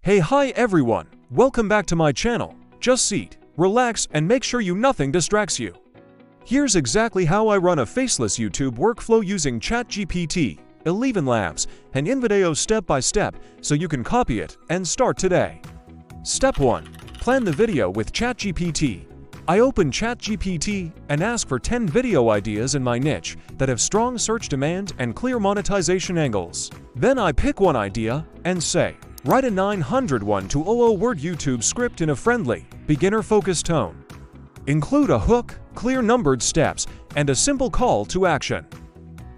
Hi everyone, welcome back to my channel. Just sit, relax, and make sure nothing distracts you. Here's exactly how I run a faceless YouTube workflow using ChatGPT, ElevenLabs, and InVideo step by step so you can copy it and start today. Step 1. Plan the video with ChatGPT. I open ChatGPT and ask for 10 video ideas in my niche that have strong search demand and clear monetization angles. Then I pick one idea and say, write a 901-to-00 word YouTube script in a friendly, beginner-focused tone. Include a hook, clear numbered steps, and a simple call to action.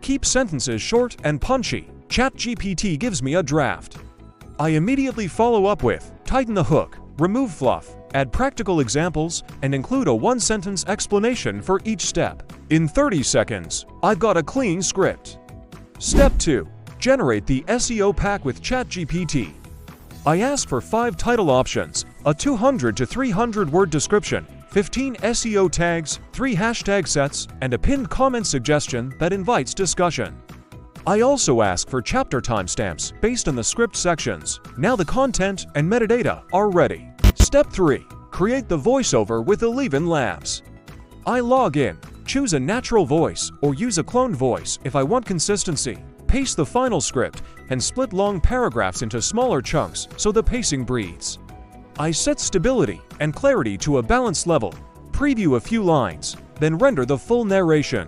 Keep sentences short and punchy. ChatGPT gives me a draft. I immediately follow up with, tighten the hook, remove fluff, add practical examples, and include a one-sentence explanation for each step. In 30 seconds, I've got a clean script. Step 2. Generate the SEO pack with ChatGPT. I ask for 5 title options, a 200 to 300 word description, 15 SEO tags, 3 hashtag sets, and a pinned comment suggestion that invites discussion. I also ask for chapter timestamps based on the script sections. Now the content and metadata are ready. Step 3. Create the voiceover with ElevenLabs. I log in, choose a natural voice or use a cloned voice if I want consistency. Paste the final script and split long paragraphs into smaller chunks so the pacing breathes. I set stability and clarity to a balanced level, preview a few lines, then render the full narration.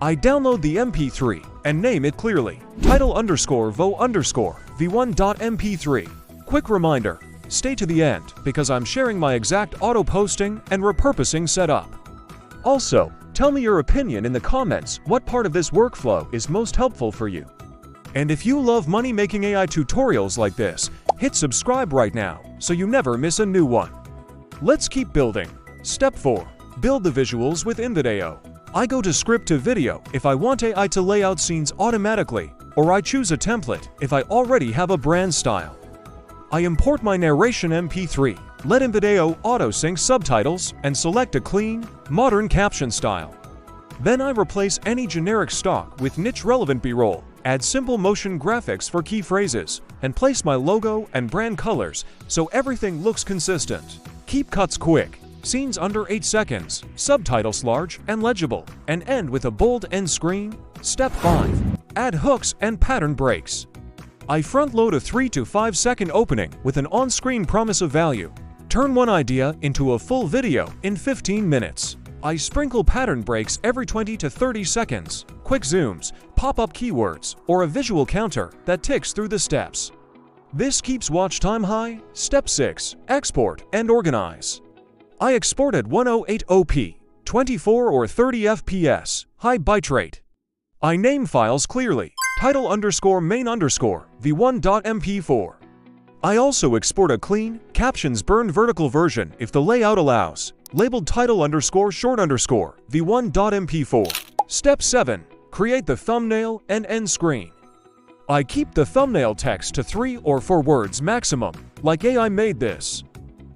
I download the MP3 and name it clearly, title_vo_v1.mp3. Quick reminder, stay to the end because I'm sharing my exact auto-posting and repurposing setup. Also, tell me your opinion in the comments what part of this workflow is most helpful for you. And if you love money-making AI tutorials like this, hit subscribe right now so you never miss a new one. Let's keep building. Step 4. Build the visuals with InVideo. I go to script to video if I want AI to lay out scenes automatically, or I choose a template if I already have a brand style. I import my narration MP3, let InVideo auto-sync subtitles, and select a clean, modern caption style. Then I replace any generic stock with niche-relevant B-roll, add simple motion graphics for key phrases, and place my logo and brand colors so everything looks consistent. Keep cuts quick, scenes under 8 seconds, subtitles large and legible, and end with a bold end screen. Step 5. Add hooks and pattern breaks. I front-load a 3 to 5 second opening with an on-screen promise of value. Turn one idea into a full video in 15 minutes. I sprinkle pattern breaks every 20 to 30 seconds, quick zooms, pop-up keywords, or a visual counter that ticks through the steps. This keeps watch time high. Step 6. Export and organize. I export at 1080p, 24 or 30 fps, high bitrate. I name files clearly, title_main_v1.mp4. I also export a clean, captions burned vertical version if the layout allows, labeled title_short_v1.mp4. Step 7. Create the thumbnail and end screen. I keep the thumbnail text to 3 or 4 words maximum, like AI made this.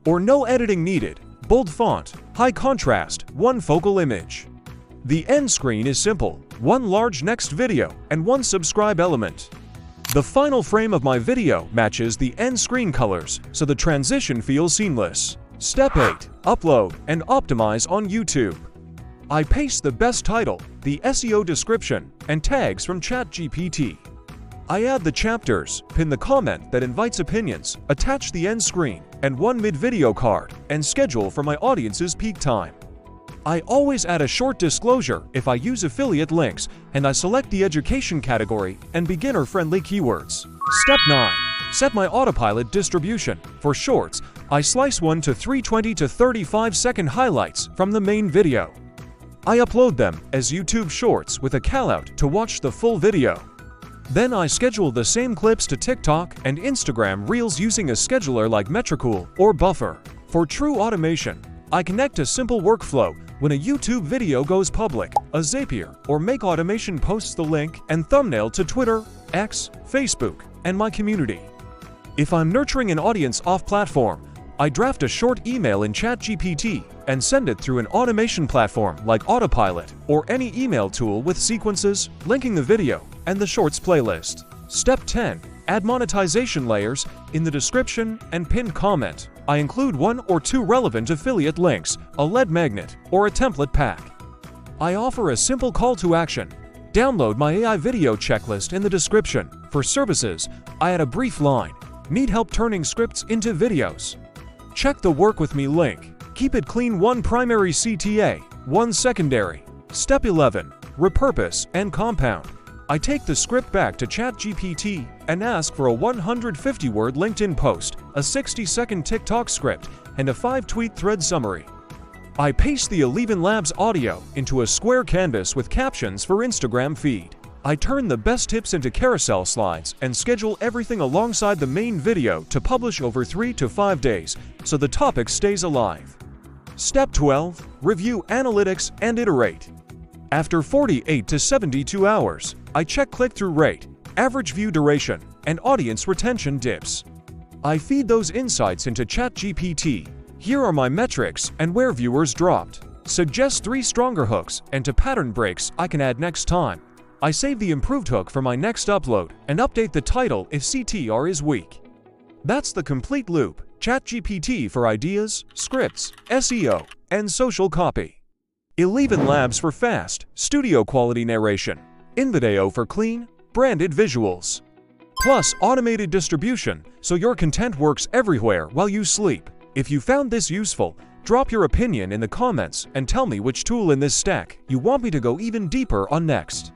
Or no editing needed, bold font, high contrast, one focal image. The end screen is simple, one large next video and one subscribe element. The final frame of my video matches the end screen colors, so the transition feels seamless. Step 8. Upload and optimize on YouTube. I paste the best title, the SEO description, and tags from ChatGPT. I add the chapters, pin the comment that invites opinions, attach the end screen, and one mid-video card, and schedule for my audience's peak time. I always add a short disclosure if I use affiliate links, and I select the education category and beginner-friendly keywords. Step 9. Set my Autopilot distribution. For shorts, I slice 1 to 320 to 35 second highlights from the main video. I upload them as YouTube Shorts with a callout to watch the full video. Then I schedule the same clips to TikTok and Instagram Reels using a scheduler like Metricool or Buffer. For true automation, I connect a simple workflow when a YouTube video goes public, a Zapier, or make automation posts the link and thumbnail to Twitter, X, Facebook, and my community. If I'm nurturing an audience off-platform, I draft a short email in ChatGPT and send it through an automation platform like Autopilot or any email tool with sequences, linking the video, and the Shorts playlist. Step 10. Add monetization layers in the description and pinned comment. I include 1 or 2 relevant affiliate links, a lead magnet, or a template pack. I offer a simple call to action. Download my AI video checklist in the description. For services, I add a brief line. Need help turning scripts into videos? Check the Work With Me link. Keep it clean: 1 primary CTA, 1 secondary. Step 11. Repurpose and compound. I take the script back to ChatGPT and ask for a 150-word LinkedIn post, a 60-second TikTok script, and a 5-tweet thread summary. I paste the ElevenLabs audio into a square canvas with captions for Instagram feed. I turn the best tips into carousel slides and schedule everything alongside the main video to publish over 3 to 5 days so the topic stays alive. Step 12. Review analytics and iterate. After 48 to 72 hours, I check click-through rate, average view duration, and audience retention dips. I feed those insights into ChatGPT. Here are my metrics and where viewers dropped. Suggest 3 stronger hooks and to pattern breaks I can add next time. I save the improved hook for my next upload and update the title if CTR is weak. That's the complete loop. ChatGPT for ideas, scripts, SEO, and social copy. ElevenLabs for fast, studio-quality narration. InVideo for clean, branded visuals. Plus automated distribution so your content works everywhere while you sleep. If you found this useful, drop your opinion in the comments and tell me which tool in this stack you want me to go even deeper on next.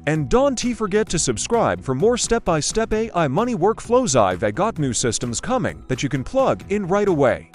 And don't forget to subscribe for more step-by-step AI money workflows. I've got new systems coming that you can plug in right away.